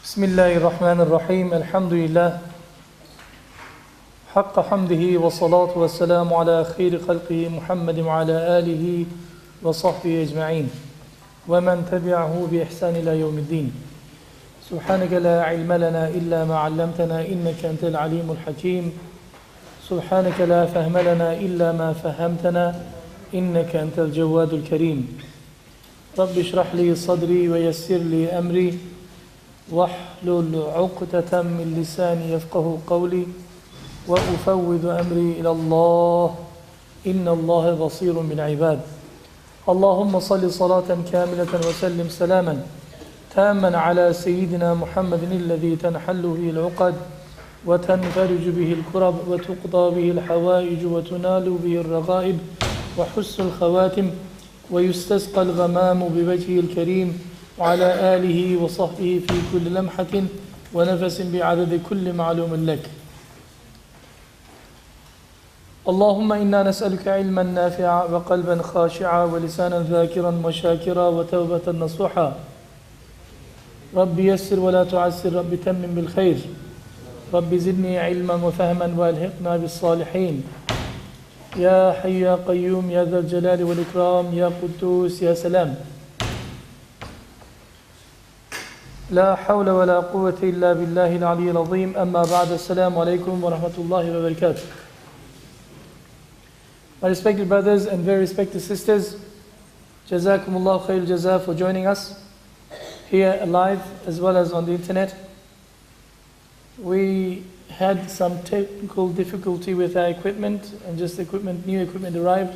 Bismillahirrahmanirrahim. Alhamdulillah. Haqqa hamdihi wa salatu wa salamu ala khayri khalqihi Muhammadin wa ala alihi wa sahbihi ajma'in. Wa man tabi'ahu bi ihsan ila yawmiddin. Subhanaka la ilma lana illa ma 'allamtana innaka antal alimul hakim. Subhanaka la fahma lana illa ma fahamtana innaka antal jawadul kareem. Rabbi shrah li sadri wa yassir li amri. واحلل عقدة من لساني يفقه قولي وأفوض أمري إلى الله إن الله بصير بالعباد اللهم صل صلاة كاملة وسلم سلاما تاما على سيدنا محمد الذي تنحل به العقد وتنفرج به الكرب وتقضى به الحوائج وتنال به الرغائب وحسن الخواتم ويستسقى الغمام بوجهه الكريم وعلى آله وصحبه في كل لمحة ونفس بعدد كل معلوم لك اللهم إنا نسألك علما نافعا وقلبا خاشعا ولسانا ذاكرا وشاكرا وتوبة نصوحا رب يسر ولا تعسر رب تمم بالخير رب زدني علما وفهما والحقنا بالصالحين يا حي يا قيوم يا ذا الجلال والإكرام يا قدوس يا سلام لا حول ولا قوة إلا بالله العلي العظيم أما بعد السلام عليكم ورحمة الله وبركاته. My respected brothers and very respected sisters, Jazakumullah khair jaza for joining us here live as well as on the internet. We had some technical difficulty with our equipment and just new equipment arrived.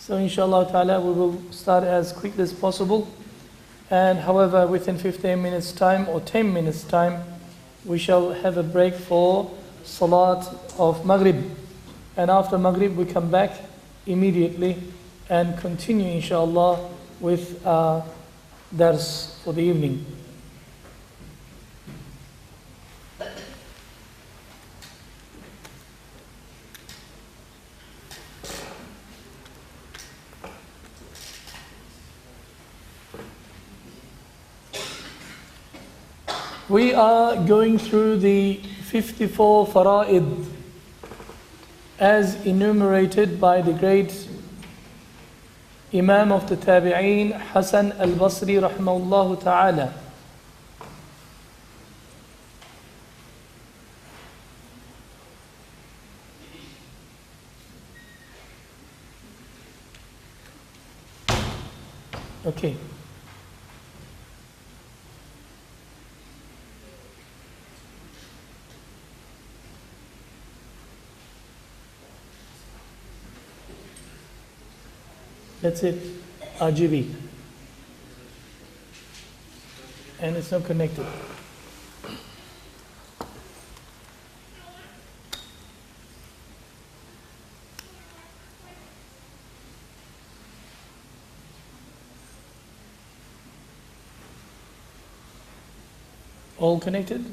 So inshallah ta'ala we will start as quickly as possible. And however, within 15 minutes time or 10 minutes time, we shall have a break for Salat of Maghrib. And after Maghrib, we come back immediately and continue, inshallah, with our dars for the evening. We are going through the 54 Faraid as enumerated by the great Imam of the Tabi'een, Hasan al-Basri Rahmatullahi Alayh. Okay. That's it, RGB. And it's not connected. All connected?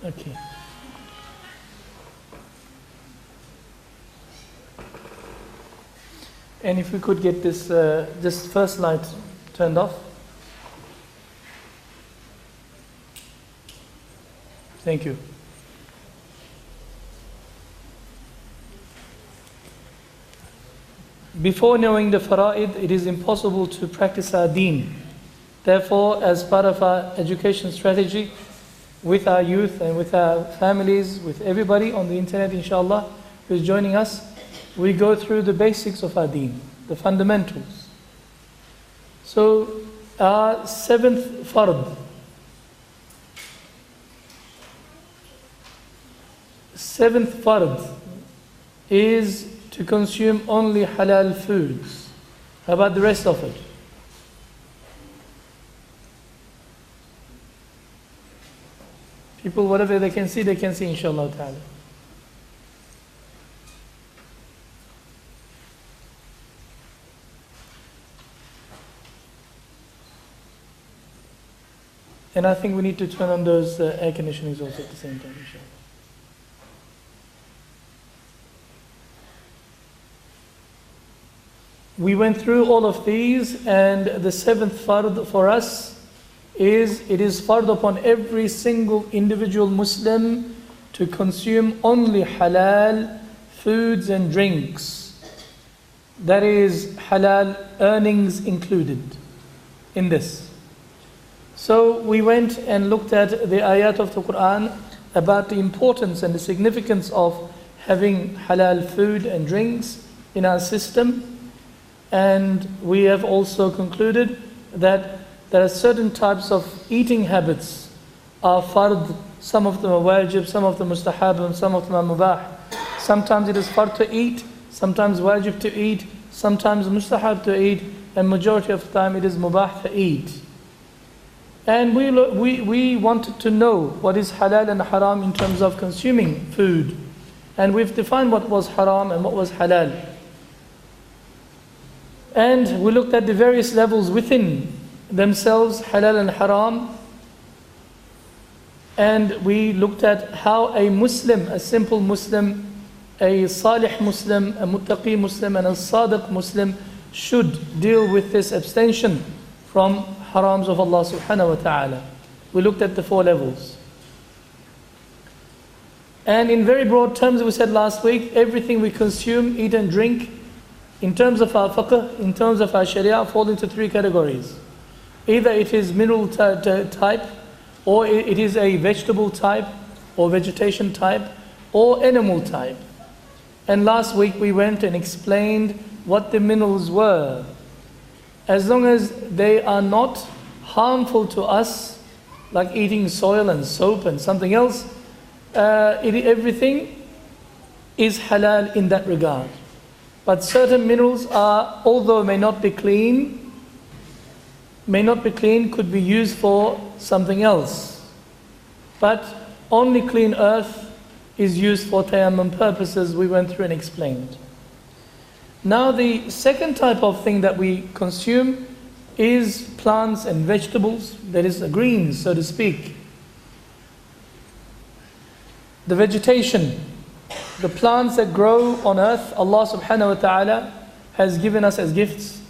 Okay. And if we could get this first light turned off. Thank you. Before knowing the Faraid, it is impossible to practice our deen. Therefore, as part of our education strategy, with our youth and with our families, with everybody on the internet, inshallah, who is joining us, we go through the basics of our deen, the fundamentals. So, our seventh fard is to consume only halal foods. How about the rest of it? People, whatever they can see, inshallah ta'ala. And I think we need to turn on those air conditionings also at the same time, inshallah. We went through all of these, and the seventh fard for us is, it is fard upon every single individual Muslim to consume only halal foods and drinks. That is halal earnings included in this. So we went and looked at the ayat of the Qur'an about the importance and the significance of having halal food and drinks in our system. And we have also concluded that there are certain types of eating habits are fard. Some of them are wajib, some of them mustahab, and some of them are mubah. Sometimes it is fard to eat, sometimes wajib to eat, sometimes mustahab to eat, and majority of the time it is mubah to eat. And we wanted to know what is halal and haram in terms of consuming food. And we've defined what was haram and what was halal. And we looked at the various levels within themselves, halal and haram. And we looked at how a Muslim, a simple Muslim, a salih Muslim, a muttaqi Muslim, and a sadiq Muslim should deal with this abstention from harams of Allah subhanahu wa ta'ala. We looked at the 4 levels. And in very broad terms, we said last week, everything we consume, eat and drink, in terms of our fiqh, in terms of our sharia, fall into 3 categories. Either it is mineral type, or it is a vegetable type, or vegetation type, or animal type. And last week we went and explained what the minerals were. As long as they are not harmful to us, like eating soil and soap and something else, everything is halal in that regard. But certain minerals are, although may not be clean, could be used for something else. But only clean earth is used for tayammum purposes, we went through and explained. Now the second type of thing that we consume is plants and vegetables, that is the greens, so to speak. The vegetation, the plants that grow on earth, Allah subhanahu wa ta'ala has given us as gifts.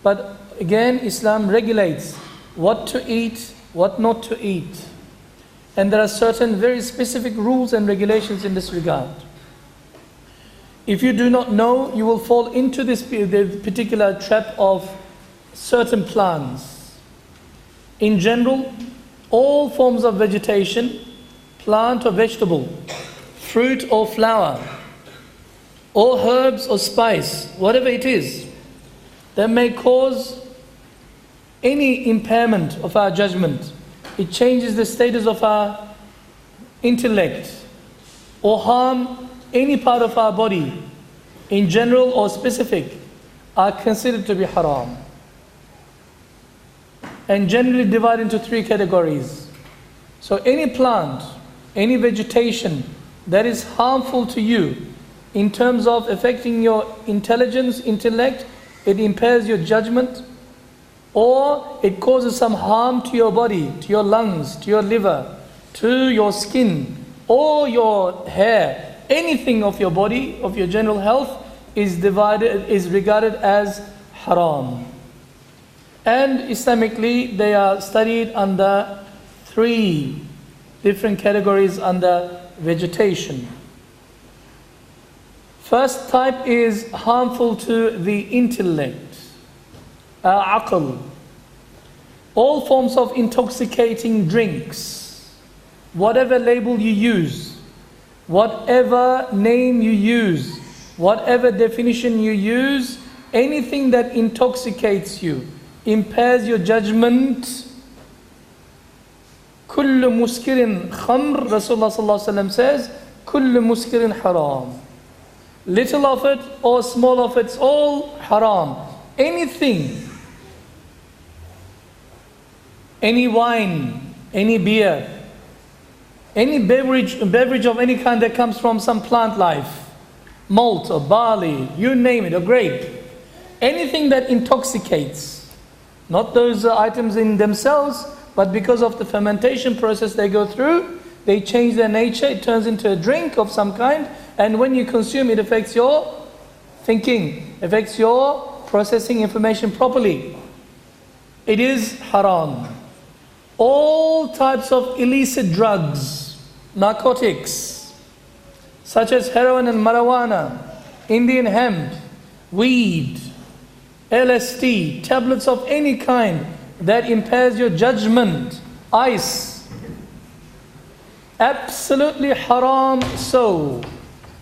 But again, Islam regulates what to eat, what not to eat. And there are certain very specific rules and regulations in this regard. If you do not know, you will fall into this particular trap of certain plants. In general, all forms of vegetation, plant or vegetable, fruit or flower, or herbs or spice, whatever it is, that may cause any impairment of our judgment. It changes the status of our intellect, or harm any part of our body, in general or specific, are considered to be haram. And generally divided into 3 categories. So any plant, any vegetation that is harmful to you in terms of affecting your intelligence, intellect, it impairs your judgment, or it causes some harm to your body, to your lungs, to your liver, to your skin, or your hair, anything of your body, of your general health, is regarded as haram. And Islamically, they are studied under 3 different categories under vegetation. First type is harmful to the intellect, aql. All forms of intoxicating drinks, whatever label you use, whatever name you use, whatever definition you use, anything that intoxicates you, impairs your judgment. كل مسكر خمر, Rasulullah sallallahu alaihi wasallam says, كل مسكر haram. Little of it or small of it, it's all haram. Anything, any wine, any beer, any beverage of any kind that comes from some plant life, malt or barley, you name it, or grape, anything that intoxicates, not those items in themselves, but because of the fermentation process they go through, they change their nature, it turns into a drink of some kind, and when you consume it affects your thinking, affects your processing information properly, it is haram. All types of illicit drugs, narcotics, such as heroin and marijuana, Indian hemp, weed, LSD, tablets of any kind that impairs your judgment, ice, absolutely haram. So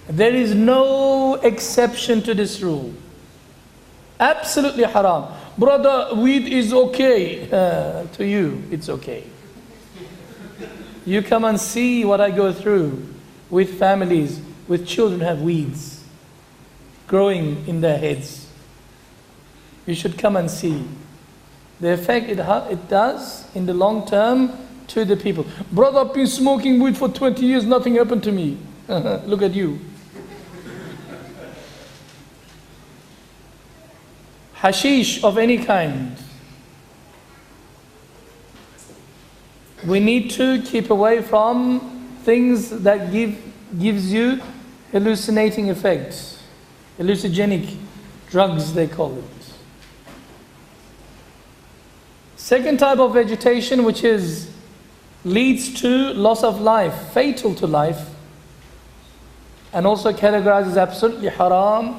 there is no exception to this rule. Absolutely haram. Brother, weed is okay. To you, it's okay. You come and see what I go through with families, with children who have weeds growing in their heads. You should come and see the effect it does in the long term to the people. Brother, I've been smoking weed for 20 years, nothing happened to me. Look at you. Hashish of any kind. We need to keep away from things that gives you hallucinating effects. Hallucinogenic drugs, they call it. Second type of vegetation, which leads to loss of life, fatal to life, and also categorized as absolutely haram,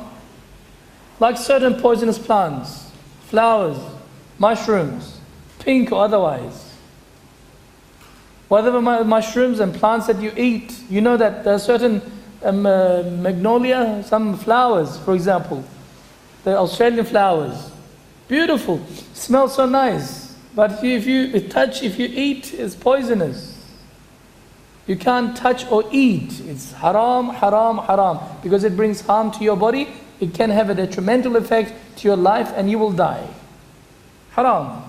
like certain poisonous plants, flowers, mushrooms, pink or otherwise. Whatever mushrooms and plants that you eat, you know that there are certain magnolia, some flowers, for example, the Australian flowers, beautiful, smell so nice. But if you eat, it's poisonous. You can't touch or eat. It's haram, haram, haram. Because it brings harm to your body. It can have a detrimental effect to your life and you will die. Haram.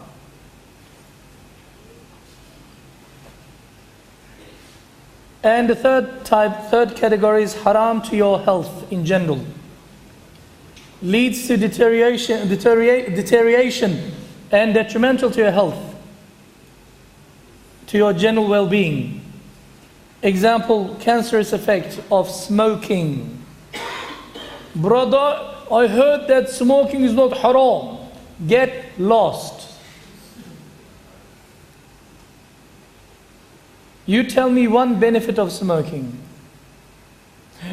And the third category is haram to your health in general. Leads to deterioration and detrimental to your health, to your general well-being. Example, cancerous effect of smoking. Brother, I heard that smoking is not haram. Get lost. You tell me one benefit of smoking.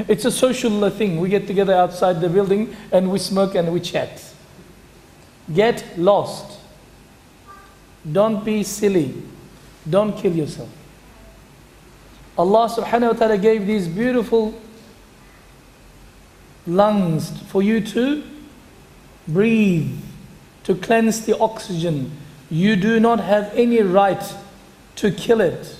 It's a social thing. We get together outside the building and we smoke and we chat. Get lost. Don't be silly. Don't kill yourself. Allah subhanahu wa ta'ala gave these beautiful lungs for you to breathe, to cleanse the oxygen. You do not have any right to kill it.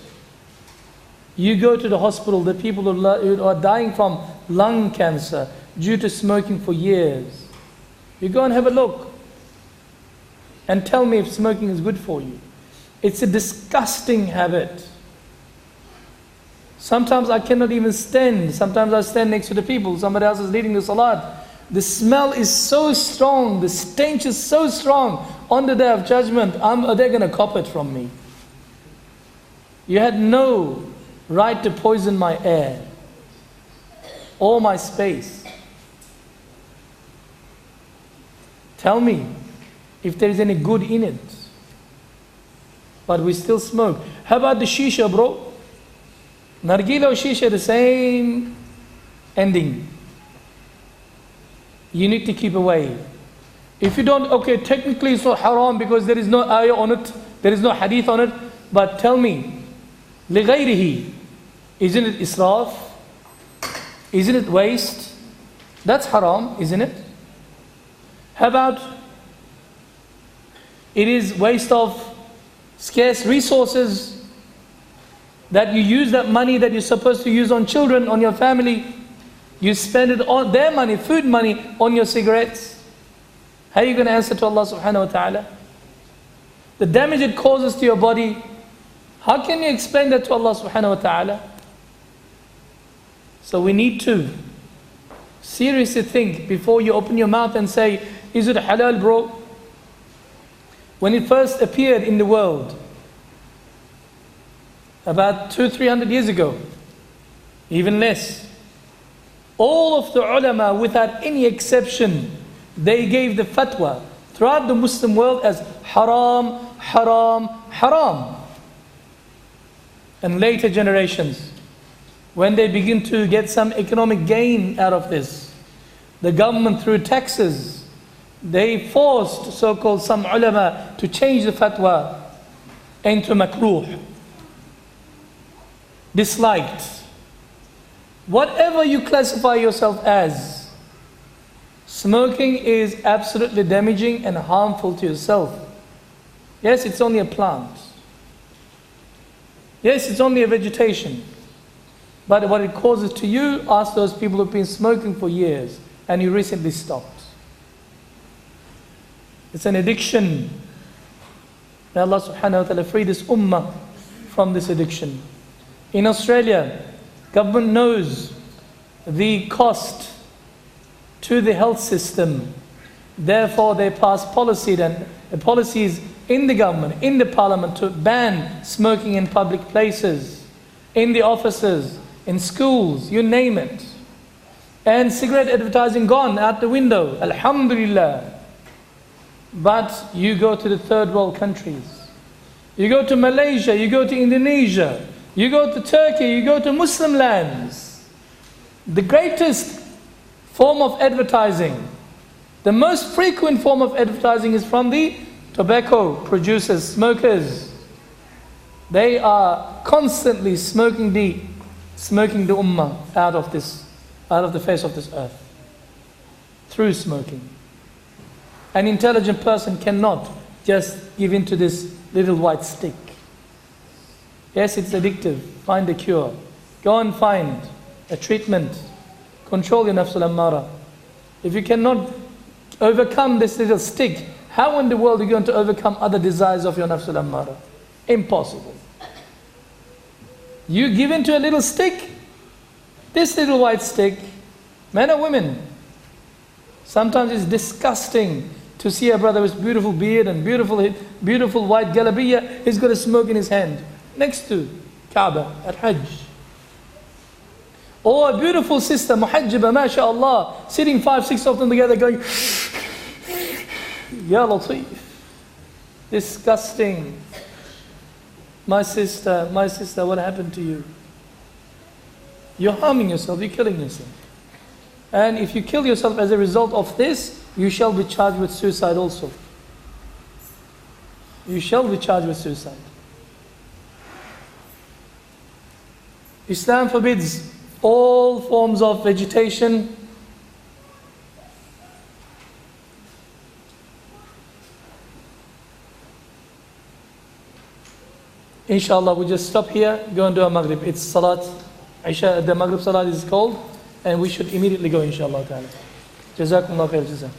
You go to the hospital, the people who are dying from lung cancer due to smoking for years. You go and have a look. And tell me if smoking is good for you. It's a disgusting habit. Sometimes I cannot even stand. Sometimes I stand next to the people. Somebody else is leading the salat. The smell is so strong. The stench is so strong. On the day of judgment, they're going to cop it from me. You had no right to poison my air or my space. Tell me if there is any good in it. But we still smoke. How about the shisha, bro? Nargila or shisha, the same ending. You need to keep away. If you don't, okay, technically it's not haram because there is no ayah on it, there is no hadith on it, but tell me, لِغَيْرِهِ, isn't it israf? Isn't it waste? That's haram, isn't it? How about it is waste of scarce resources that you use that money that you're supposed to use on children, on your family, you spend it on their money, food money, on your cigarettes. How are you going to answer to Allah subhanahu wa ta'ala? The damage it causes to your body, how can you explain that to Allah subhanahu wa ta'ala? So we need to seriously think before you open your mouth and say, is it halal, bro? When it first appeared in the world, about 200-300 years ago, even less, all of the ulama, without any exception, they gave the fatwa throughout the Muslim world as haram, haram, haram. And later generations, when they begin to get some economic gain out of this, the government through taxes, they forced so-called some ulama to change the fatwa into makruh, disliked. Whatever you classify yourself as, smoking is absolutely damaging and harmful to yourself. Yes, it's only a plant. Yes, it's only a vegetation. But what it causes to you, ask those people who've been smoking for years and you recently stopped. It's an addiction. May Allah subhanahu wa ta'ala free this ummah from this addiction. In Australia, government knows the cost to the health system. Therefore, they pass policies in the government, in the parliament, to ban smoking in public places, in the offices, in schools, you name it. And cigarette advertising gone out the window, alhamdulillah. But you go to the third world countries, you go to Malaysia, you go to Indonesia, you go to Turkey, you go to Muslim lands. The greatest form of advertising, the most frequent form of advertising is from the tobacco producers, smokers. They are constantly smoking the ummah out of the face of this earth through smoking. An intelligent person cannot just give in to this little white stick. Yes, it's addictive. Find a cure. Go and find a treatment. Control your nafsul ammara. If you cannot overcome this little stick, how in the world are you going to overcome other desires of your nafsul ammara? Impossible. You give in to a little stick, this little white stick, men or women. Sometimes it's disgusting to see a brother with beautiful beard and beautiful white galabiya. He's got a smoke in his hand next to Kaaba at Hajj. Or a beautiful sister, muhajjiba, mashallah, sitting 5-6 of them together going, Ya Latif. Disgusting. My sister, what happened to you? You're harming yourself, you're killing yourself. And if you kill yourself as a result of this, you shall be charged with suicide also. You shall be charged with suicide. Islam forbids all forms of vegetation. Inshallah, we just stop here, go and do our Maghrib. It's Salat, Isha, the Maghrib Salat is called, and we should immediately go, inshallah ta'ala. Jazakumullah khair jazak.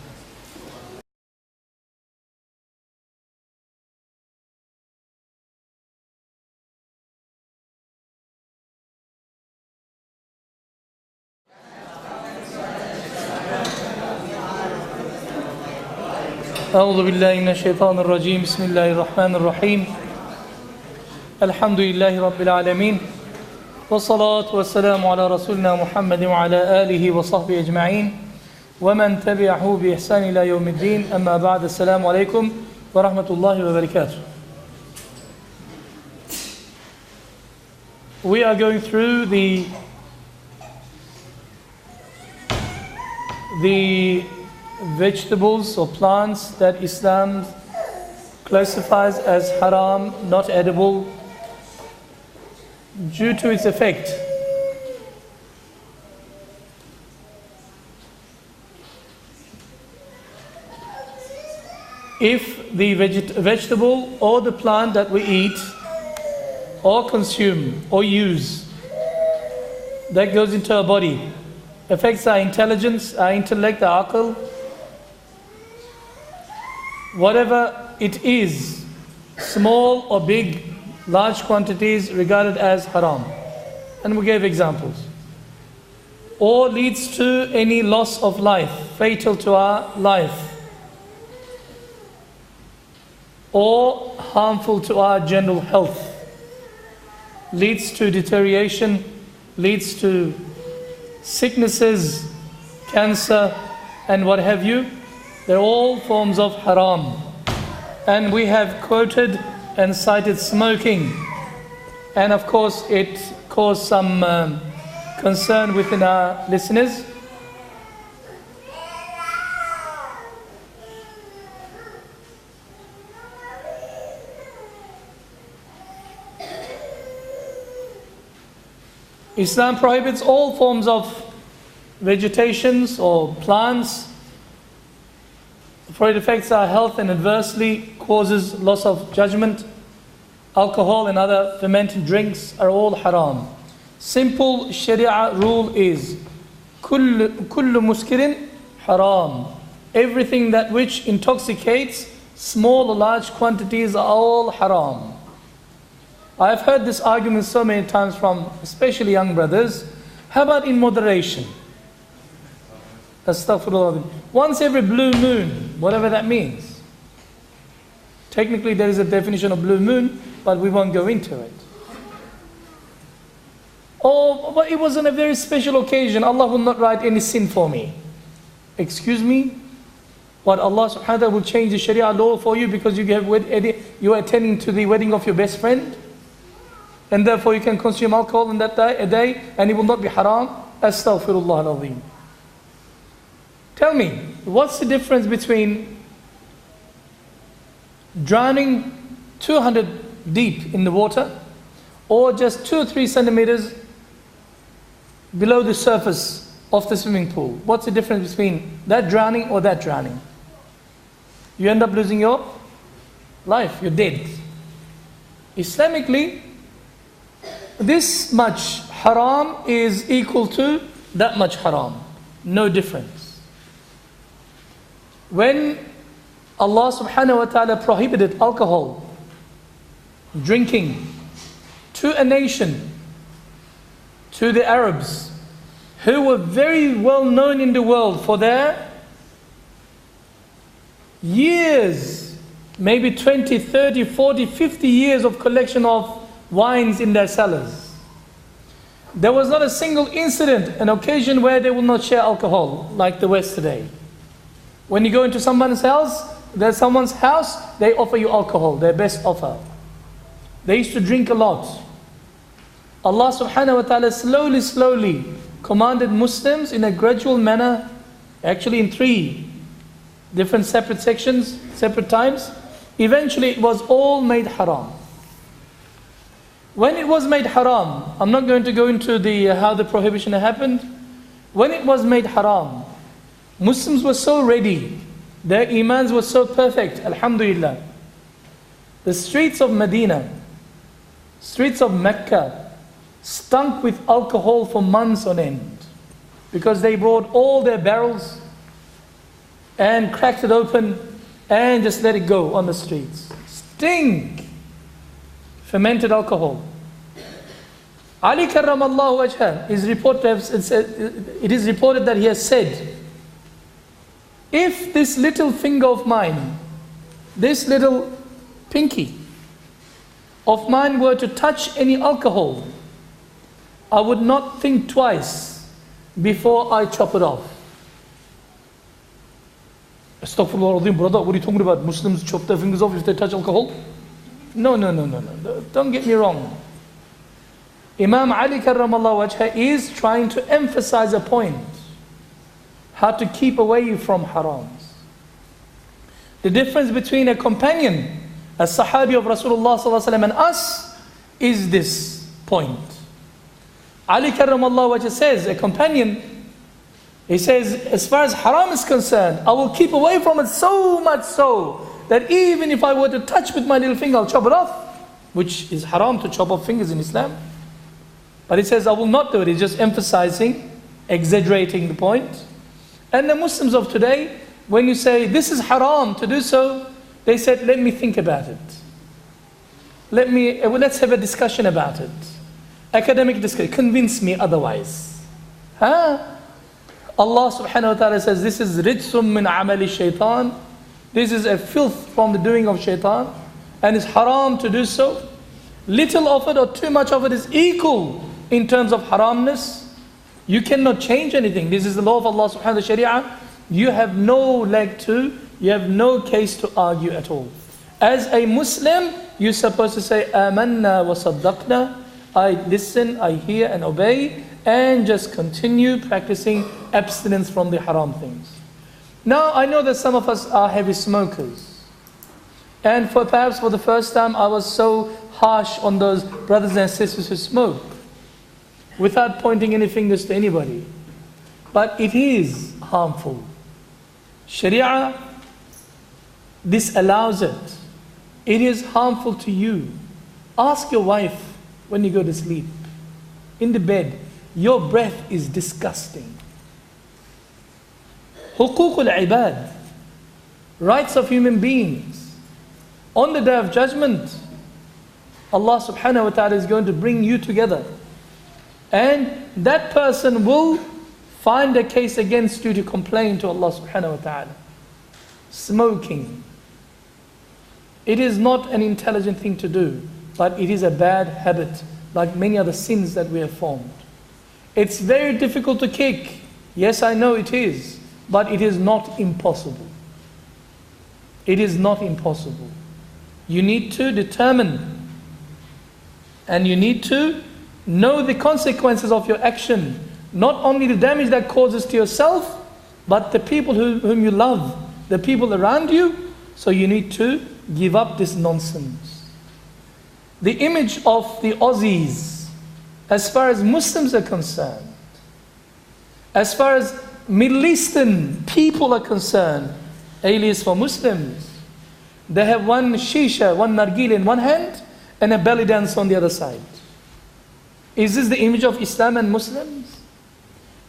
أعوذ بالله من الشيطان الرجيم بسم الله الرحمن الرحيم الحمد لله رب العالمين والصلاة والسلام على رسولنا محمد وعلى آله وصحبه أجمعين ومن تبعه بإحسان إلى يوم الدين أما بعد السلام عليكم ورحمة الله وبركاته. We are going through the vegetables or plants that Islam classifies as haram, not edible, due to its effect. If the vegetable or the plant that we eat or consume or use that goes into our body affects our intelligence, our intellect, our aql, whatever it is, small or big, large quantities, regarded as haram. And we gave examples. Or leads to any loss of life, fatal to our life, or harmful to our general health, leads to deterioration, leads to sicknesses, cancer, and what have you, They're all forms of haram. And we have quoted and cited smoking. And of course it caused some concern within our listeners. Islam prohibits all forms of vegetations or plants, for it affects our health and adversely causes loss of judgment. Alcohol and other fermented drinks are all haram. Simple Sharia rule is kullu muskirin haram. Everything that which intoxicates, small or large quantities, are all haram. I've heard this argument so many times from especially young brothers. How about in moderation? Astaghfirullah. Once every blue moon, whatever that means. Technically there is a definition of blue moon, but we won't go into it. Oh, but it was on a very special occasion. Allah will not write any sin for me. Excuse me? What, Allah subhanahu wa ta'ala will change the Sharia law for you because you are attending to the wedding of your best friend? And therefore you can consume alcohol in that day and it will not be haram? Astaghfirullah al-azim. Tell me, what's the difference between drowning 200 deep in the water or just 2 or 3 centimeters below the surface of the swimming pool? What's the difference between that drowning or that drowning? You end up losing your life, you're dead. Islamically, this much haram is equal to that much haram. No difference. When Allah subhanahu wa ta'ala prohibited alcohol, drinking, to a nation, to the Arabs, who were very well known in the world for their years, maybe 20, 30, 40, 50 years of collection of wines in their cellars. There was not a single incident, an occasion where they will not share alcohol like the West today. When you go into someone's house, they offer you alcohol, their best offer. They used to drink a lot. Allah subhanahu wa ta'ala slowly commanded Muslims in a gradual manner, actually in 3 different separate sections, separate times. Eventually it was all made haram. When it was made haram, I'm not going to go into how the prohibition happened. When it was made haram, Muslims were so ready, their imans were so perfect, alhamdulillah. The streets of Medina, streets of Mecca, stunk with alcohol for months on end, because they brought all their barrels and cracked it open and just let it go on the streets. Stink! Fermented alcohol. Ali karramallahu wajhah it is reported that he has said, if this little finger of mine, this little pinky of mine were to touch any alcohol, I would not think twice before I chop it off. Astaghfirullah, brother, what are you talking about? Muslims chop their fingers off if they touch alcohol? No. Don't get me wrong. Imam Ali karramallahu wajhah is trying to emphasize a point. How to keep away from harams. The difference between a companion, a sahabi of Rasulullah sallallahu alaihi wasallam, and us is this point. Ali karramallahu wajhah says, a companion, he says, as far as haram is concerned, I will keep away from it so much so that even if I were to touch with my little finger, I'll chop it off, which is haram to chop off fingers in Islam. But he says, I will not do it. He's just emphasizing, exaggerating the point. And the Muslims of today, when you say, this is haram to do so, they said, let me think about it. Let's have a discussion about it. Academic discussion, convince me otherwise. Allah subhanahu wa ta'ala says, this is rijsum min amali shaitan. This is a filth from the doing of shaitan, and it's haram to do so. Little of it or too much of it is equal in terms of haramness. You cannot change anything. This is the law of Allah subhanahu wa ta'ala, Sharia. you have no you have no case to argue at all. As a Muslim, you're supposed to say, Amanna wa saddaqna, I listen, I hear and obey, and just continue practicing abstinence from the haram things. Now, I know that some of us are heavy smokers. And perhaps for the first time, I was so harsh on those brothers and sisters who smoke, without pointing any fingers to anybody. But it is harmful. Sharia, this allows it. It is harmful to you. Ask your wife when you go to sleep, in the bed, your breath is disgusting. Huquq al-ibad, rights of human beings. On the day of judgment, Allah subhanahu wa ta'ala is going to bring you together. And that person will find a case against you to complain to Allah subhanahu wa ta'ala. Smoking. It is not an intelligent thing to do, but it is a bad habit, like many other sins that we have formed. It's very difficult to kick. Yes, I know it is, but it is not impossible. It is not impossible. You need to determine, and you need to know the consequences of your action. Not only the damage that causes to yourself, but the people whom you love, the people around you. So you need to give up this nonsense. The image of the Aussies, as far as Muslims are concerned, as far as Middle Eastern people are concerned, alias for Muslims, they have one shisha, one nargile in one hand, and a belly dance on the other side. Is this the image of Islam and Muslims?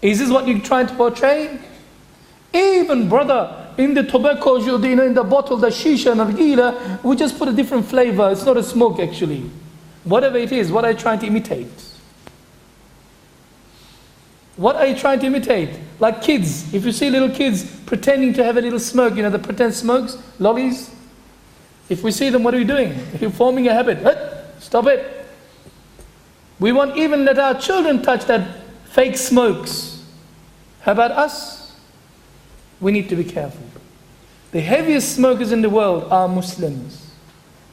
Is this what you're trying to portray? Even brother, in the tobacco, in the bottle, the shisha, nargila, we just put a different flavor. It's not a smoke actually. Whatever it is, what are you trying to imitate? What are you trying to imitate? Like kids, if you see little kids pretending to have a little smoke, the pretend smokes, lollies. If we see them, what are we doing? You're forming a habit. Stop it. We won't even let our children touch that fake smokes. How about us? We need to be careful. The heaviest smokers in the world are Muslims.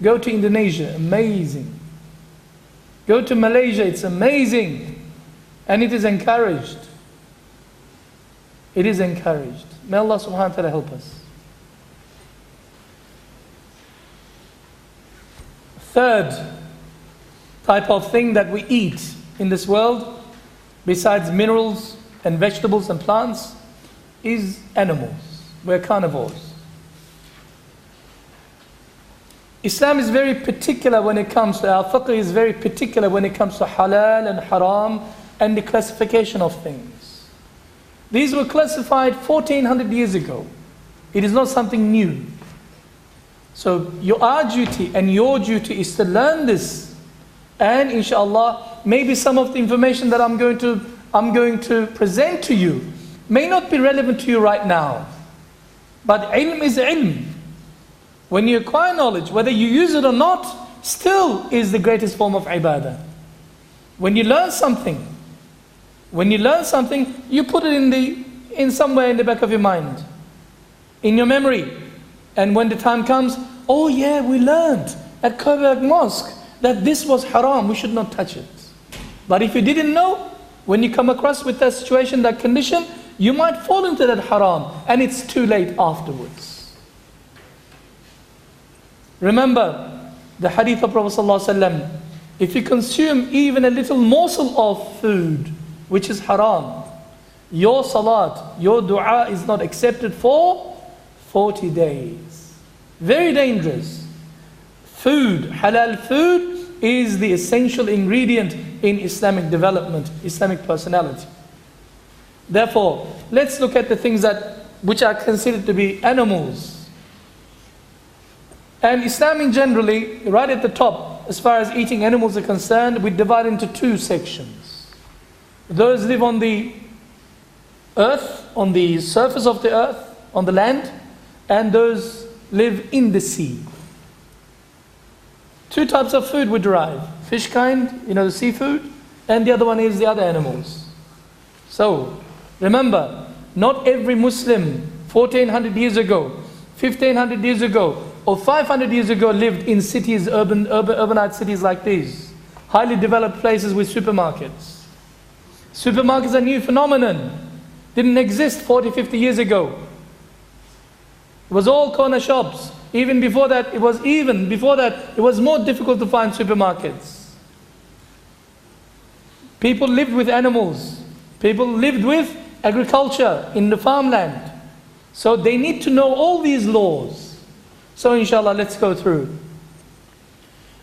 Go to Indonesia, amazing. Go to Malaysia, it's amazing. And it is encouraged. It is encouraged. May Allah subhanahu wa ta'ala help us. Third type of thing that we eat in this world, besides minerals and vegetables and plants, is animals. We're carnivores. Islam is very particular when it comes to, our fiqh is very particular when it comes to halal and haram and the classification of things. These were classified 1400 years ago. It is not something new. So our duty and your duty is to learn this. And inshallah, maybe some of the information that I'm going to present to you may not be relevant to you right now. But ilm is ilm. When you acquire knowledge, whether you use it or not, still is the greatest form of ibadah. When you learn something, you put it in somewhere in the back of your mind, in your memory. And when the time comes, oh yeah, we learned at Coburg Mosque that this was haram, we should not touch it. But if you didn't know, when you come across with that situation, that condition, you might fall into that haram, and it's too late afterwards. Remember the hadith of Prophet ﷺ, if you consume even a little morsel of food which is haram, your salat, your dua is not accepted for 40 days. Very dangerous. Food, halal food, is the essential ingredient in Islamic development, Islamic personality. Therefore, let's look at the things which are considered to be animals. And Islam generally, right at the top, as far as eating animals are concerned, we divide into two sections. Those live on the earth, on the surface of the earth, on the land, and those live in the sea. Two types of food we derive. Fish kind, the seafood, and the other one is the other animals. So, remember, not every Muslim 1400 years ago, 1500 years ago, or 500 years ago lived in cities, urbanized cities like these, highly developed places with supermarkets. Supermarkets are a new phenomenon. Didn't exist 40, 50 years ago. It was all corner shops. Even before that, it was more difficult to find supermarkets. People lived with animals. People lived with agriculture in the farmland. So they need to know all these laws. So inshallah, let's go through.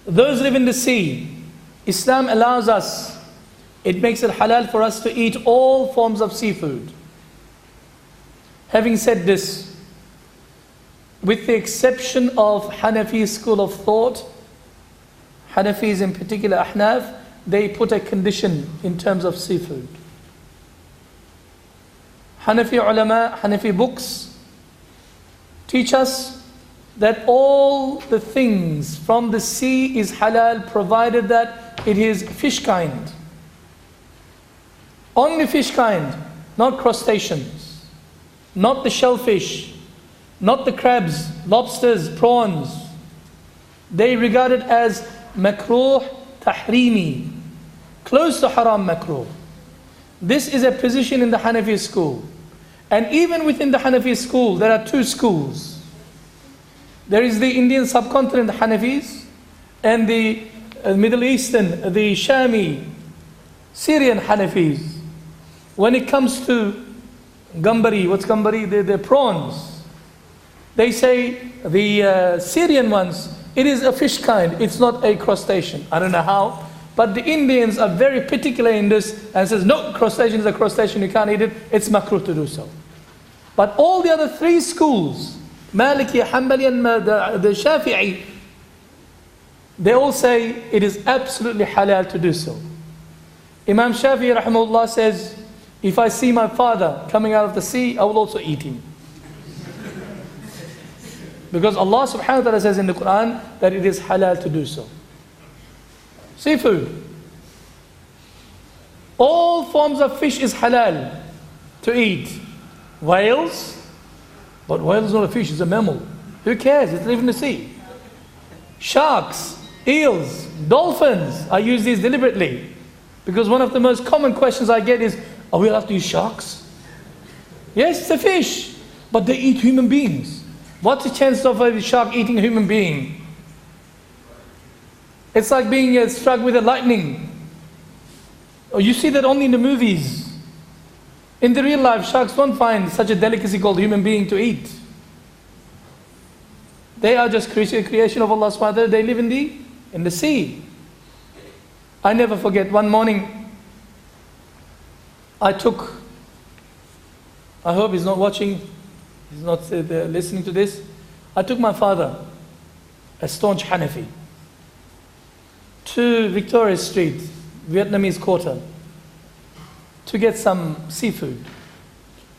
Those live in the sea. Islam allows us, it makes it halal for us to eat all forms of seafood. Having said this, with the exception of Hanafi school of thought, Hanafis in particular, Ahnaf, they put a condition in terms of seafood. Hanafi ulama, Hanafi books teach us that all the things from the sea is halal provided that it is fish kind. Only fish kind, not crustaceans, not the shellfish, not the crabs, lobsters, prawns. They regard it as makruh tahrimi, close to haram makruh. This is a position in the Hanafi school. And even within the Hanafi school, there are two schools. There is the Indian subcontinent Hanafis and the Middle Eastern, the Shami, Syrian Hanafis. When it comes to gambari, what's gambari? The prawns. They say the Syrian ones, it is a fish kind, it's not a crustacean. I don't know how, but the Indians are very particular in this and says, no, crustacean is a crustacean, you can't eat it, it's makruh to do so. But all the other three schools, Maliki, Hanbali and the Shafi'i, they all say it is absolutely halal to do so. Imam Shafi'i rahimahullah says, if I see my father coming out of the sea, I will also eat him. Because Allah subhanahu wa ta'ala says in the Qur'an that it is halal to do so. Seafood. All forms of fish is halal to eat. Whales, but whale is not a fish, it's a mammal. Who cares? It's living in the sea. Sharks, eels, dolphins. I use these deliberately because one of the most common questions I get is, are we allowed to use sharks? Yes, it's a fish, but they eat human beings. What's the chance of a shark eating a human being? It's like being struck with a lightning. Oh, you see that only in the movies. In the real life, sharks don't find such a delicacy called human being to eat. They are just creation of Allah subhanahu wa ta'ala. They live in the sea. I never forget, one morning, I hope he's not watching, he's not listening to this. I took my father, a staunch Hanafi, to Victoria Street, Vietnamese Quarter, to get some seafood.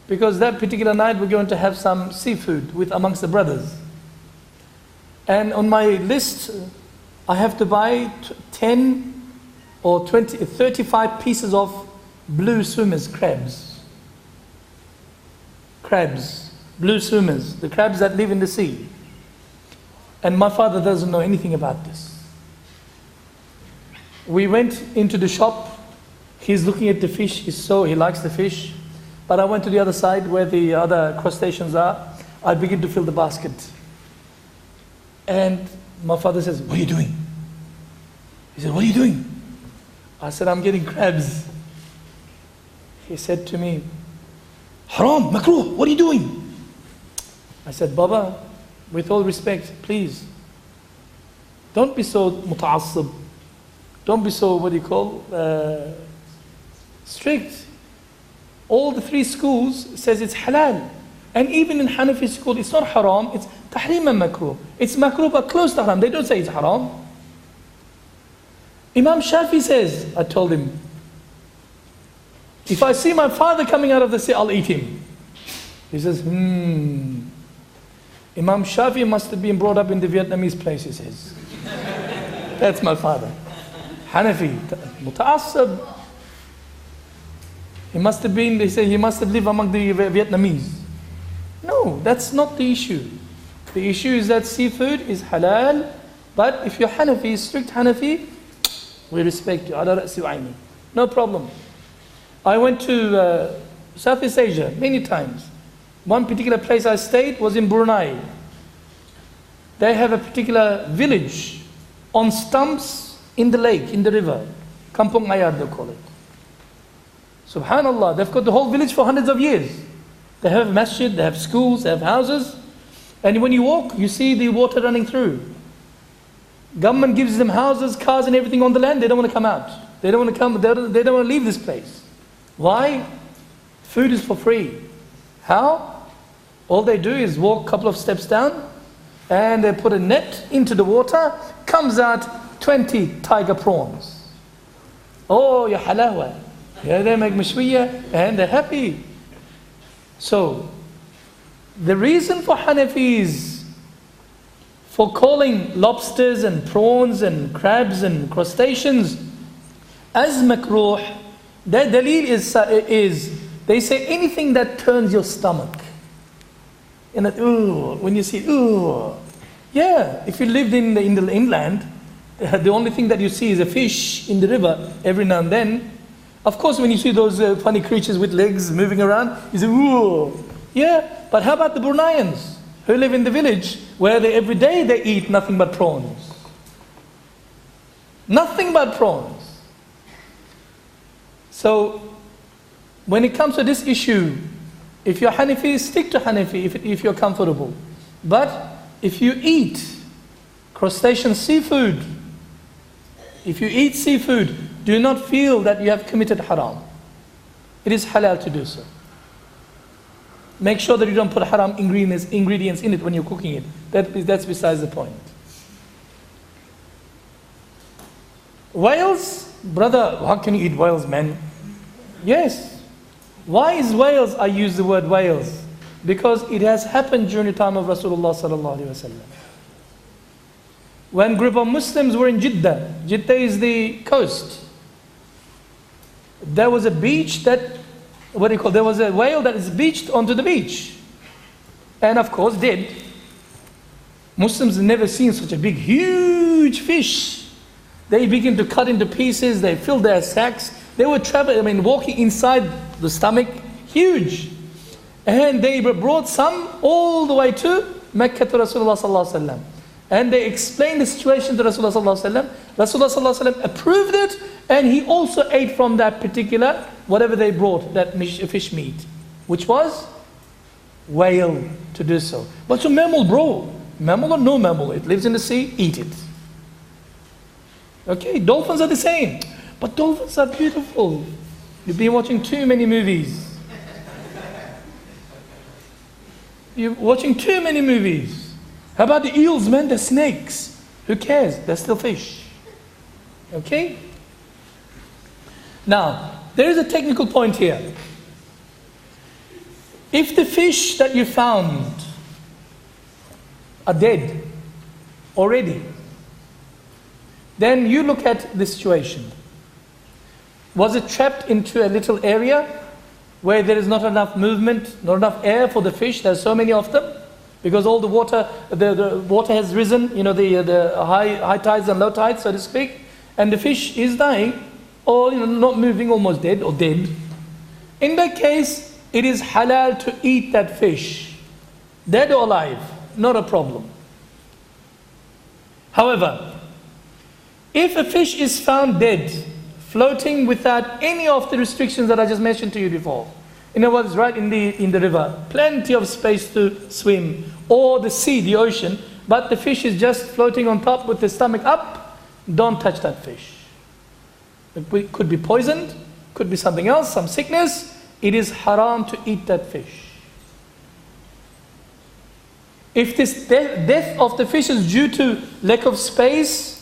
Because that particular night we're going to have some seafood amongst the brothers. And on my list, I have to buy 10 or 20, 35 pieces of blue swimmers, crabs. Crabs, blue swimmers, the crabs that live in the sea. And my father doesn't know anything about this. We went into the shop. He's looking at the fish. He likes the fish. But I went to the other side where the other crustaceans are. I begin to fill the basket. And my father says, what are you doing? He said, what are you doing? I said, I'm getting crabs. He said to me, haram, makruh, what are you doing? I said, Baba, with all respect, please, don't be so muta'assib. Don't be so, strict. All the three schools says it's halal. And even in Hanafi school, it's not haram, it's tahrim and makruh. It's makruh but close to haram. They don't say it's haram. Imam Shafi says, I told him, if I see my father coming out of the sea, I'll eat him. He says, Imam Shafi must have been brought up in the Vietnamese place, he says. That's my father. Hanafi, muta'assab. He must have lived among the Vietnamese. No, that's not the issue. The issue is that seafood is halal, but if you're Hanafi, strict Hanafi, we respect you. Ala ra'si wa aini. No problem. I went to Southeast Asia many times. One particular place I stayed was in Brunei. They have a particular village on stumps in the lake, in the river. Kampung Ayad they call it. Subhanallah, they've got the whole village for hundreds of years. They have masjid, they have schools, they have houses. And when you walk, you see the water running through. Government gives them houses, cars and everything on the land. They don't want to come out. They don't want to come, they don't want to leave this place. Why? Food is for free. How? All they do is walk a couple of steps down and they put a net into the water, comes out 20 tiger prawns. Oh, ya halawa. Yeah, they make mashwiya and they're happy. So, the reason for Hanafis for calling lobsters and prawns and crabs and crustaceans as makruh, their dalil is they say anything that turns your stomach. And that, ooh, when you see, ooh. Yeah, if you lived in the inland, the only thing that you see is a fish in the river every now and then. Of course, when you see those funny creatures with legs moving around, you say, ooh. Yeah, but how about the Bruneians who live in the village where every day they eat nothing but prawns? Nothing but prawns. So, when it comes to this issue, if you're Hanafi, stick to Hanafi if you're comfortable. But if you eat crustacean seafood, if you eat seafood, do not feel that you have committed haram. It is halal to do so. Make sure that you don't put haram ingredients in it when you're cooking it. That's besides the point. Whales, brother, how can you eat whales, man? Yes. Why is whales, I use the word whales? Because it has happened during the time of Rasulullah sallallahu alaihi wasallam. When a group of Muslims were in Jeddah, Jeddah is the coast. There was a beach that, there was a whale that is beached onto the beach. And of course dead. Muslims have never seen such a big, huge fish. They begin to cut into pieces, they fill their sacks. They were walking inside the stomach, huge. And they brought some all the way to Mecca to Rasulullah sallallahu alaihi wasallam. And they explained the situation to Rasulullah sallallahu alaihi wasallam. Rasulullah sallallahu alaihi wasallam approved it, and he also ate from that particular, whatever they brought, that fish meat, which was whale, to do so. But so mammal, bro, mammal or no mammal, it lives in the sea, eat it. Okay, dolphins are the same. But dolphins are beautiful. You've been watching too many movies. You're watching too many movies. How about the eels, man? They're snakes. Who cares? They're still fish. Okay? Now, there is a technical point here. If the fish that you found are dead already, then you look at the situation. Was it trapped into a little area where there is not enough movement, not enough air for the fish? There's so many of them. Because all the water has risen, the high tides and low tides, so to speak. And the fish is dying, or not moving, almost dead, or dead. In that case, it is halal to eat that fish. Dead or alive, not a problem. However, if a fish is found dead, floating without any of the restrictions that I just mentioned to you before, in other words, right in the river, plenty of space to swim, or the sea, the ocean, but the fish is just floating on top with the stomach up, don't touch that fish. It could be poisoned, could be something else, some sickness. It is haram to eat that fish. If this death of the fish is due to lack of space,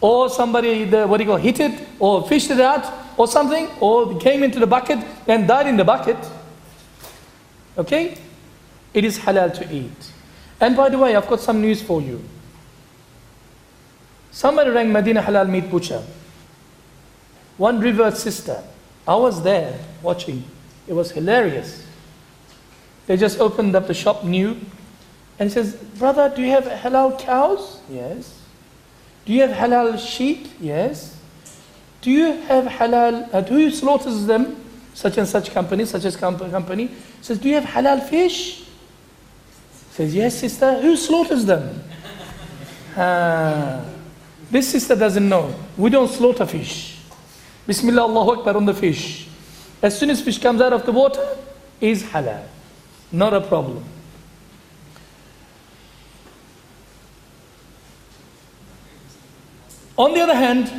or somebody, hit it, or fished it out, or something, or came into the bucket and died in the bucket, okay, it is halal to eat. And by the way, I've got some news for you. Somebody rang Medina Halal Meat Butcher. One revert sister. I was there watching. It was hilarious. They just opened up the shop new. And he says, brother, do you have halal cows? Yes. Do you have halal sheep? Yes. Do you have halal, who slaughters them? Such and such company, such as company. He says, do you have halal fish? He says, yes, sister. Who slaughters them? This sister doesn't know. We don't slaughter fish. Bismillah, Allahu Akbar on the fish. As soon as fish comes out of the water, is halal. Not a problem. On the other hand,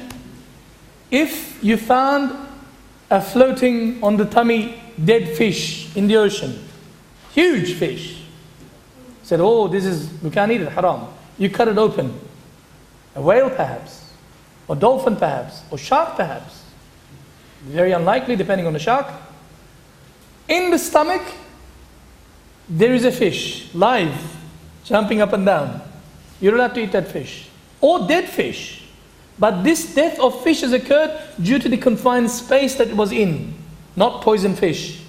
if you found a floating on the tummy dead fish in the ocean, huge fish, said, oh, we can't eat it, haram. You cut it open. A whale perhaps, or dolphin perhaps, or shark perhaps. Very unlikely depending on the shark. In the stomach, there is a fish, live, jumping up and down. You're allowed to eat that fish. Or dead fish. But this death of fish has occurred due to the confined space that it was in, not poison fish.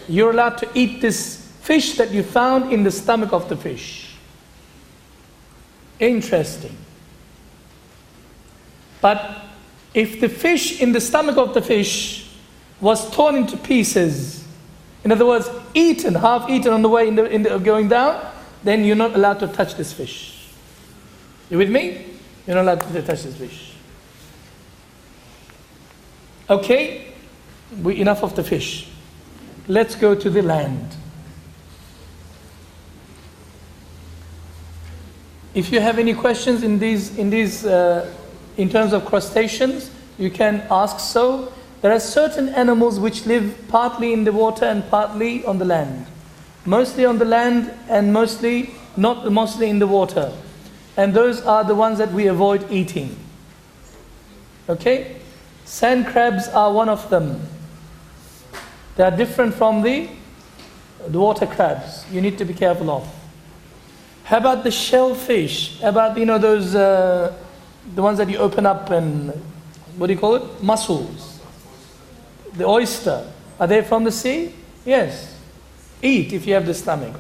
You're allowed to eat this fish that you found in the stomach of the fish. Interesting. But if the fish in the stomach of the fish was torn into pieces, in other words, eaten, half eaten on the way going down, then you're not allowed to touch this fish. You with me? You're not allowed to touch this fish. Okay, enough of the fish. Let's go to the land. If you have any questions in terms of crustaceans, you can ask so. There are certain animals which live partly in the water and partly on the land. Mostly on the land and mostly in the water. And those are the ones that we avoid eating. Okay? Sand crabs are one of them. They are different from the water crabs. You need to be careful of. How about the shellfish? How about, those, the ones that you open up and, what do you call it? Mussels. The oyster. Are they from the sea? Yes. Eat if you have the stomach.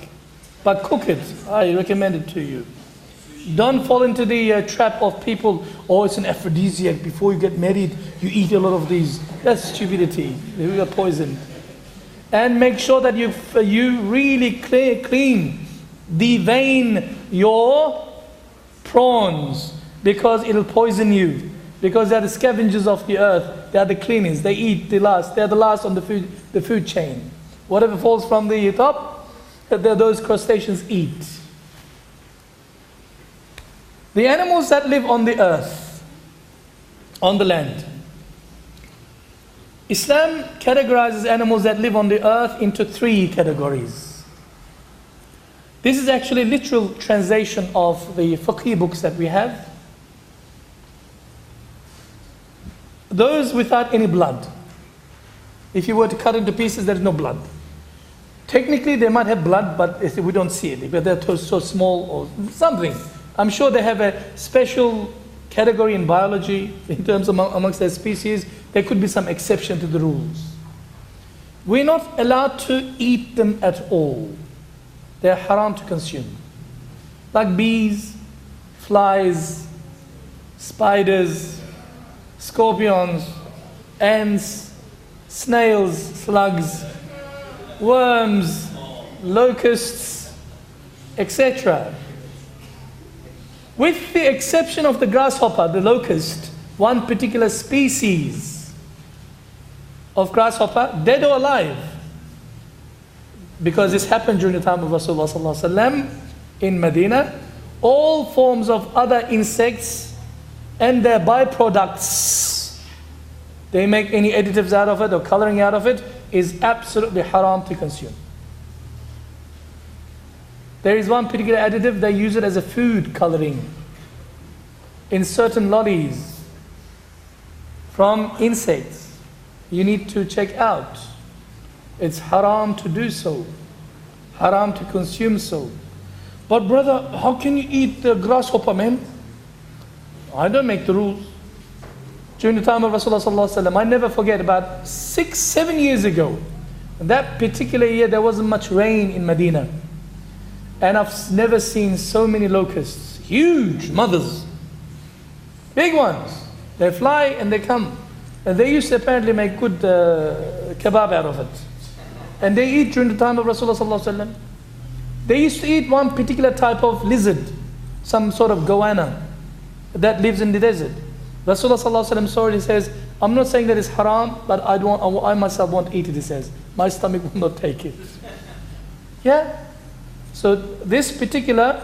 But cook it. I recommend it to you. Don't fall into the trap of people, oh, it's an aphrodisiac. Before you get married, you eat a lot of these. That's stupidity. They are poisoned. And make sure that you really clean, devein your prawns, because it'll poison you. Because they're the scavengers of the earth. They are the cleaners. They eat the last. They're the last on the food chain. Whatever falls from the top, those crustaceans eat. The animals that live on the earth, on the land. Islam categorizes animals that live on the earth into 3 categories. This is actually a literal translation of the fiqh books that we have. Those without any blood. If you were to cut into pieces, there is no blood. Technically, they might have blood, but we don't see it, because they're so small or something. I'm sure they have a special category in biology in terms of amongst their species. There could be some exception to the rules. We're not allowed to eat them at all. They're haram to consume. Like bees, flies, spiders, scorpions, ants, snails, slugs, worms, locusts, etc. With the exception of the grasshopper, the locust, one particular species of grasshopper, dead or alive. Because this happened during the time of Rasulullah sallallahu alaihi wasallam in Medina. All forms of other insects and their byproducts, they make any additives out of it or coloring out of it, is absolutely haram to consume. There is one particular additive, they use it as a food coloring in certain lollies from insects. You need to check out. It's haram to do so. Haram to consume so. But brother, how can you eat the grasshopper, man? I don't make the rules. During the time of Rasulullah sallallahu alaihi wasallam, I never forget, about 6-7 years ago, That particular year, there wasn't much rain in Medina. And I've never seen so many locusts. Huge mothers. Big ones. They fly and they come. And they used to apparently make good kebab out of it. And they eat during the time of Rasulullah sallallahu alaihi wasallam. They used to eat one particular type of lizard, some sort of goanna that lives in the desert. Rasulullah sallallahu alaihi wasallam saw it, he says, I'm not saying that it's haram, but I myself won't eat it, he says. My stomach will not take it. Yeah? So this particular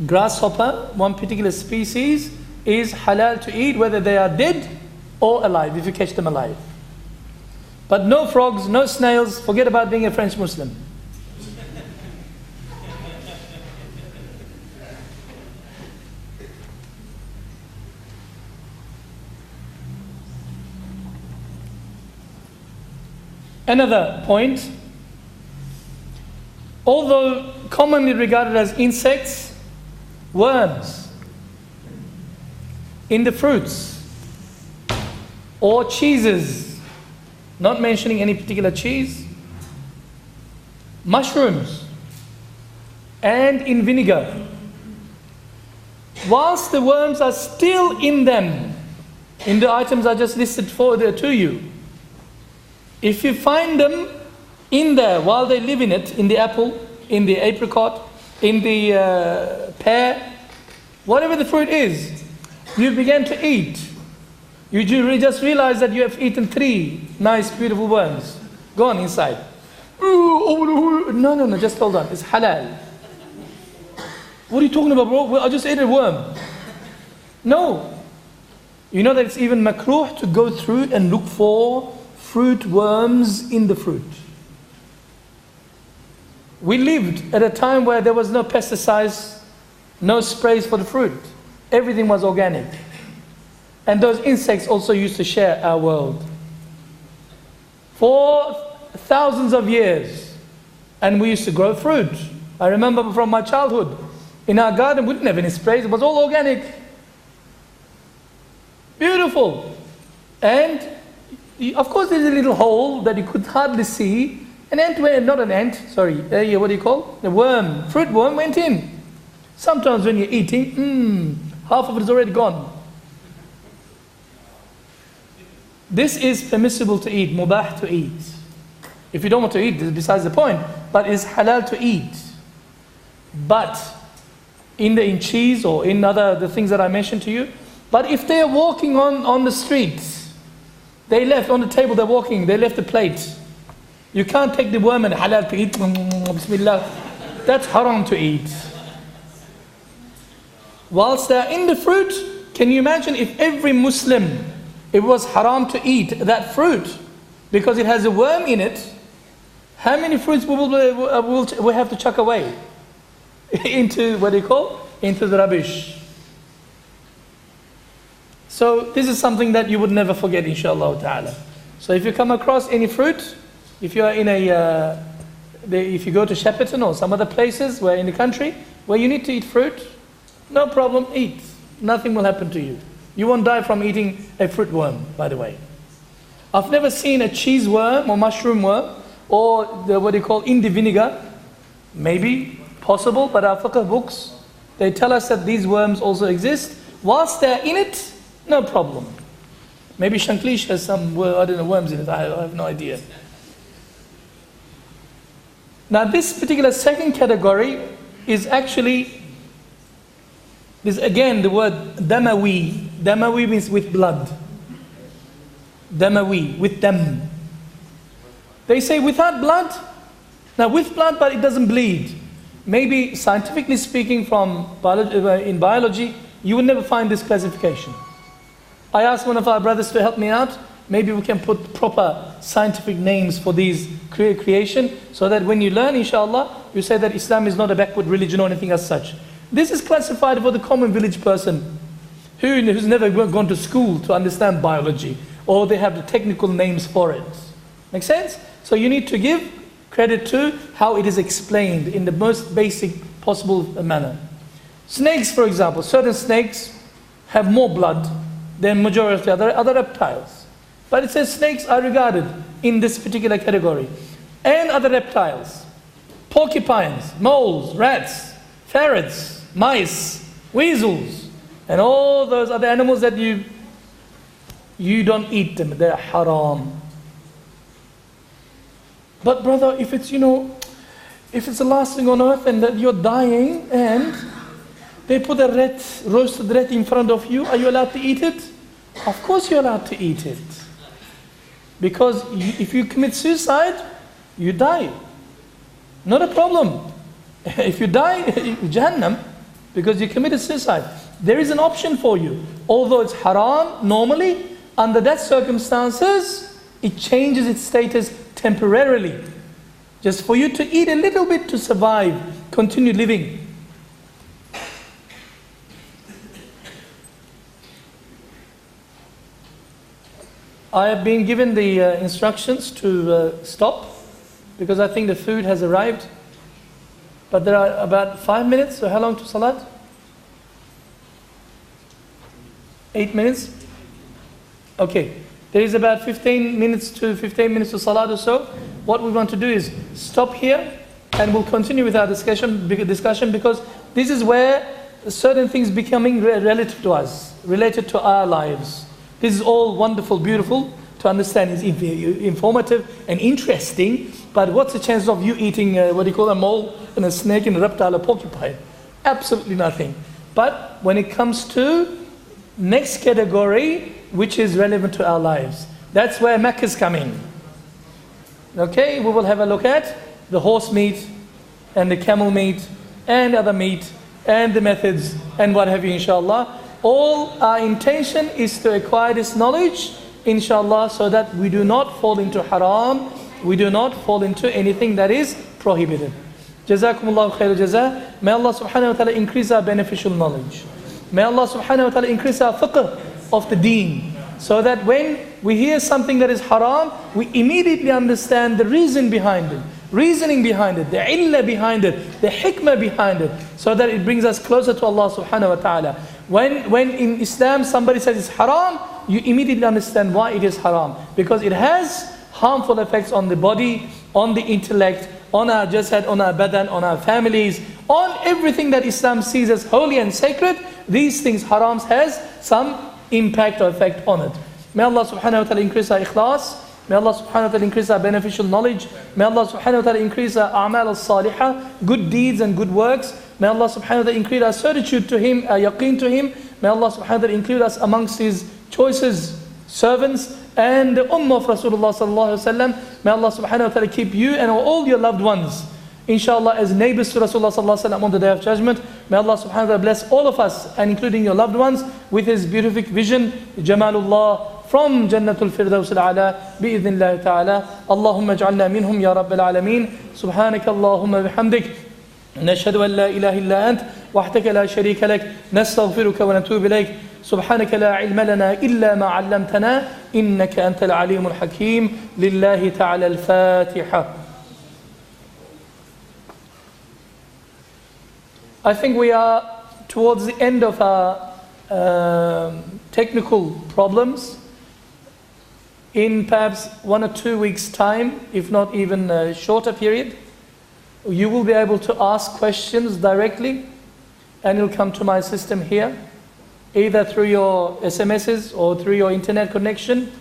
grasshopper, one particular species, is halal to eat whether they are dead or alive, if you catch them alive. But no frogs, no snails, forget about being a French Muslim. Another point, although commonly regarded as insects, worms in the fruits or cheeses, not mentioning any particular cheese, mushrooms and in vinegar, whilst the worms are still in them, in the items I just listed to you, if you find them in there while they live in it, in the apple, in the apricot, in the pear, whatever the fruit is, you begin to eat. You just realize that you have eaten 3 nice, beautiful worms. Go on inside. No, just hold on. It's halal. What are you talking about, bro? Well, I just ate a worm. No. You know that it's even makruh to go through and look for fruit worms in the fruit. We lived at a time where there was no pesticides, no sprays for the fruit. Everything was organic. And those insects also used to share our world. For thousands of years. And we used to grow fruit. I remember from my childhood, in our garden we didn't have any sprays, it was all organic. Beautiful. And of course there's a little hole that you could hardly see. An ant went, not an ant, sorry, what do you call? A worm, fruit worm went in. Sometimes when you're eating, half of it is already gone. This is permissible to eat, mubah to eat. If you don't want to eat, this is besides the point, but it's halal to eat. But in cheese or in the things that I mentioned to you, but if they are walking on the streets, they left on the table, they're walking, they left the plate. You can't take the worm and halal to eat. Bismillah. That's haram to eat. Whilst they're in the fruit, can you imagine if every Muslim, it was haram to eat that fruit because it has a worm in it, how many fruits we have to chuck away into, into the rubbish. So this is something that you would never forget, inshallah ta'ala. So if you come across any fruit, if you are in if you go to Shepperton or some other places where in the country where you need to eat fruit, no problem, eat. Nothing will happen to you. You won't die from eating a fruit worm, by the way. I've never seen a cheese worm or mushroom worm or in the vinegar. Maybe possible, but our fiqh books, they tell us that these worms also exist. Whilst they're in it, no problem. Maybe Shanklish has some, worms in it. I have no idea. Now this particular second category is actually, this again the word damawi. Damawi means with blood. Damawi, with dam. They say without blood. Now with blood, but it doesn't bleed. Maybe scientifically speaking in biology, you will never find this classification. I asked one of our brothers to help me out. Maybe we can put proper scientific names for these creation so that when you learn, inshallah, you say that Islam is not a backward religion or anything as such. This is classified for the common village person who's never gone to school to understand biology, or they have the technical names for it. Make sense? So you need to give credit to how it is explained in the most basic possible manner. Snakes, for example, certain snakes have more blood than majority of the other reptiles. But it says snakes are regarded in this particular category. and other reptiles, porcupines, moles, rats, ferrets, mice, weasels, and all those other animals that you don't eat them, they're haram. But brother, if it's, if it's the last thing on earth and that you're dying and they put a roasted rat in front of you, are you allowed to eat it? Of course you're allowed to eat it. Because if you commit suicide, you die. Not a problem. If you die, Jahannam, because you committed suicide. There is an option for you. Although it's haram, normally, under that circumstances, it changes its status temporarily. Just for you to eat a little bit to survive, continue living. I have been given the instructions to stop because I think the food has arrived. But there are about 5 minutes, so how long to Salat? 8 minutes? Okay, there is about 15 minutes to Salat or so. What we want to do is stop here and we'll continue with our discussion because this is where certain things becoming relative to us, related to our lives. This is all wonderful, beautiful to understand. It's informative and interesting. But what's the chance of you eating a mole and a snake and a reptile or porcupine? Absolutely nothing. But when it comes to next category, which is relevant to our lives, that's where Makkahs come in. Okay, we will have a look at the horse meat and the camel meat and other meat and the methods and what have you, inshallah. All our intention is to acquire this knowledge, inshallah, so that we do not fall into haram, we do not fall into anything that is prohibited. Jazakumullahu khair jaza. May Allah subhanahu wa ta'ala increase our beneficial knowledge. May Allah subhanahu wa ta'ala increase our fiqh of the deen, so that when we hear something that is haram, we immediately understand the reason behind it, reasoning behind it, the illah behind it, the hikmah behind it, so that it brings us closer to Allah subhanahu wa ta'ala. When in Islam somebody says it's haram, you immediately understand why it is haram. Because it has harmful effects on the body, on the intellect, on our jasad, on our badan, on our families, on everything that Islam sees as holy and sacred. These things, harams, has some impact or effect on it. May Allah subhanahu wa ta'ala increase our ikhlas. May Allah subhanahu wa ta'ala increase our beneficial knowledge. May Allah subhanahu wa ta'ala increase our a'mal al-salihah, good deeds and good works. May Allah subhanahu wa ta'ala increase our certitude to Him, our yaqeen to Him. May Allah subhanahu wa ta'ala include us amongst His choices, servants, and the ummah of Rasulullah sallallahu alaihi wasallam. May Allah subhanahu wa ta'ala keep you and all your loved ones, inshallah, as neighbors to Rasulullah sallallahu alaihi wasallam on the Day of Judgment. May Allah subhanahu wa ta'ala bless all of us, and including your loved ones, with His beatific vision, Jamalullah, from Jannatul Firdaus al-Ala, bi'idhnillahi ta'ala. Allahumma ij'alna minhum ya Rabbil Alameen. Subhanaka Allahumma bihamdik. نشهد أن لا إله إلا أنت وحدك لا شريك لك نستغفرك ونتوب إليك سبحانك لا علم لنا إلا ما علمتنا إنك أنت العليم الحكيم لله تعالى الفاتحة. I think we are towards the end of our technical problems. In perhaps 1 or 2 weeks' time, if not even a shorter period, you will be able to ask questions directly, and it'll come to my system here, either through your SMSs or through your internet connection,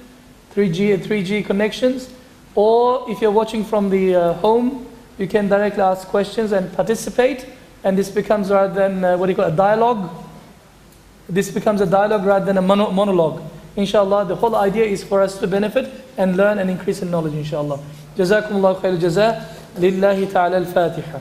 3G connections, or if you're watching from the home, you can directly ask questions and participate, and this becomes, rather than a dialogue, this becomes a dialogue rather than a monologue. Inshallah, the whole idea is for us to benefit and learn and increase in knowledge, inshallah. Jazakumullahu khair jaza. لله تعالى الفاتحة.